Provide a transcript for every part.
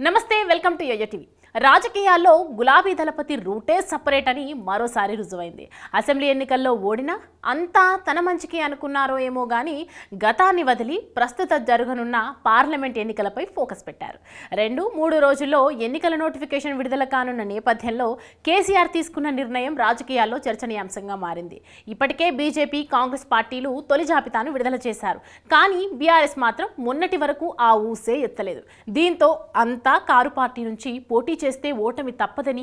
నమస్తే, welcome to yo-yo TV. రాజకీయాల్లో గులాబీ దళపతి రూటే సపరేట్ అని మరోసారి రుజువైంది. అసెంబ్లీ ఎన్నికల్లో ఓడినా అంతా తన మంచికి అనుకున్నారో ఏమో గానీ గతాన్ని వదిలి ప్రస్తుత జరగనున్న పార్లమెంట్ ఎన్నికలపై ఫోకస్ పెట్టారు. 2-3 రోజుల్లో ఎన్నికల నోటిఫికేషన్ విడుదల కానున్న నేపథ్యంలో కేసీఆర్ తీసుకున్న నిర్ణయం రాజకీయాల్లో చర్చనీయాంశంగా మారింది. ఇప్పటికే బీజేపీ, కాంగ్రెస్ పార్టీలు తొలి జాబితాను విడుదల చేశారు. కానీ బీఆర్ఎస్ మాత్రం మొన్నటి వరకు ఆ ఊసే ఎత్తలేదు. దీంతో అంతా కారు పార్టీ నుంచి పోటీ చేస్తే ఓటమి తప్పదని,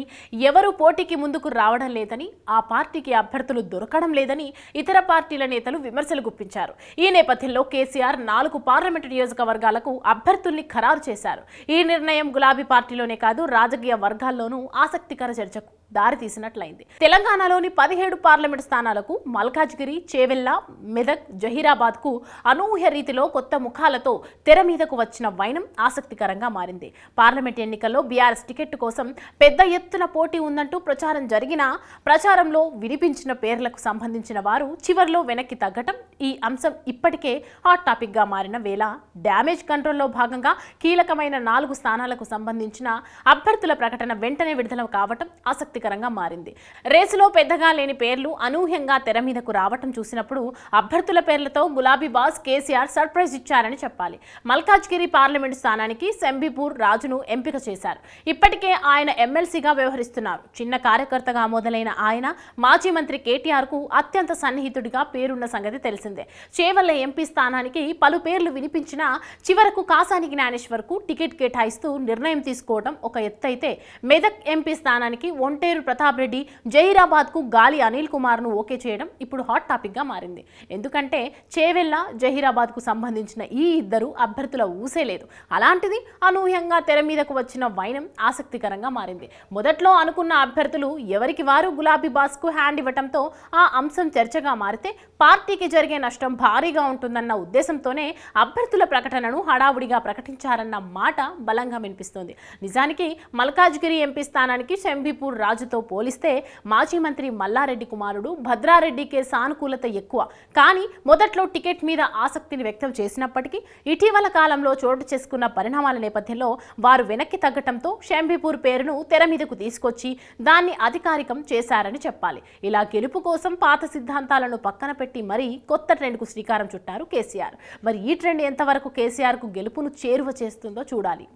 ఎవరు పోటీకి ముందుకు రావడం లేదని, ఆ పార్టీకి అభ్యర్థులు దొరకడం లేదని ఇతర పార్టీల నేతలు విమర్శలు గుప్పించారు. ఈ నేపథ్యంలో కేసీఆర్ 4 పార్లమెంటు నియోజకవర్గాలకు అభ్యర్థుల్ని ఖరారు చేశారు. ఈ నిర్ణయం గులాబీ పార్టీలోనే కాదు, రాజకీయ వర్గాల్లోనూ ఆసక్తికర చర్చకు దారి తీసినట్లయింది. తెలంగాణలోని 17 పార్లమెంటు స్థానాలకు మల్కాజ్గిరి, చేవెళ్ల, మెదక్, జహీరాబాద్ కు అనూహ్య రీతిలో కొత్త ముఖాలతో తెర మీదకు వచ్చిన వైనం ఆసక్తికరంగా మారింది. పార్లమెంట్ ఎన్నికల్లో బీఆర్ఎస్ టికెట్ కోసం పెద్ద ఎత్తున పోటీ ఉందంటూ ప్రచారం జరిగినా ప్రచారంలో వినిపించిన పేర్లకు సంబంధించిన వారు చివర్లో వెనక్కి తగ్గటం, ఈ అంశం ఇప్పటికే హాట్ టాపిక్ గా మారిన వేళ డ్యామేజ్ కంట్రోల్లో భాగంగా కీలకమైన 4 స్థానాలకు సంబంధించిన అభ్యర్థుల ప్రకటన వెంటనే విడుదల కావటం ఆసక్తికరంగా మారింది. రేసులో పెద్దగా లేని పేర్లు అనూహ్యంగా తెర మీదకు రావటం చూసినప్పుడు అభ్యర్థుల పేర్లతో గులాబీ బాస్ కేసీఆర్ సర్ప్రైజ్ ఇచ్చారని చెప్పాలి. మల్కాజ్గిరి పార్లమెంటు స్థానానికి శంబీపూర్ రాజును ఎంపిక చేశారు. ఇప్పటికే ఆయన ఎమ్మెల్సీగా వ్యవహరిస్తున్నారు. చిన్న కార్యకర్తగా మొదలైన ఆయన మాజీ మంత్రి కేటీఆర్ కు అత్యంత సన్నిహితుడిగా పేరున్న సంగతి తెలిసిందే. చేవెళ్ల ఎంపీ స్థానానికి పలు పేర్లు వినిపించినా చివరకు కాసాని జ్ఞానేశ్వర్ కు టికెట్ కేటాయిస్తూ నిర్ణయం తీసుకోవడం ఒక ఎత్తైతే, మెదక్ ఎంపీ స్థానానికి ఒంటేరు ప్రతాప్ రెడ్డి, జహీరాబాద్ కు గాలి అనిల్ కుమార్ ను ఓకే చేయడం ఇప్పుడు హాట్ టాపిక్ గా మారింది. ఎందుకంటే చేవెళ్ల, జహీరాబాద్ కు సంబంధించిన ఈ ఇద్దరు అభ్యర్థుల ఊసే లేదు. అలాంటిది అనూహ్యంగా తెర మీదకు వచ్చిన వైనం ఆసక్తికరంగా మారింది. మొదట్లో అనుకున్న అభ్యర్థులు ఎవరికి వారు గులాబీ బాస్ కు హ్యాండ్ ఇవ్వటంతో ఆ అంశం చర్చగా మారితే పార్టీకి జరిగే నష్టం భారీగా ఉంటుందన్న ఉద్దేశంతోనే అభ్యర్థుల ప్రకటనను హడావుడిగా ప్రకటించారన్న మాట బలంగా వినిపిస్తోంది. నిజానికి మల్కాజ్గిరి ఎంపీ స్థానానికి శంబీపూర్ రాజుతో పోలిస్తే మాజీ మంత్రి మల్లారెడ్డి కుమారుడు భద్రారెడ్డికే సానుకూలత ఎక్కువ. కానీ మొదట్లో టికెట్ మీద ఆసక్తిని వ్యక్తం చేసినప్పటికీ ఇటీవల కాలంలో చోటు చేసుకున్న పరిణామాల నేపథ్యంలో వారు వెనక్కి తగ్గటంతో శంబీపూర్ పేరును తెర మీదకు తీసుకొచ్చి దాన్ని అధికారికం చేశారని చెప్పాలి. ఇలా గెలుపు కోసం పాత సిద్ధాంతాలను పక్కన పెట్టి మరీ కొత్త ట్రెండ్కు శ్రీకారం చుట్టారు కేసీఆర్. మరి ఈ ట్రెండ్ ఎంతవరకు కేసీఆర్ కు గెలుపును చేరువ చేస్తుందో చూడాలి.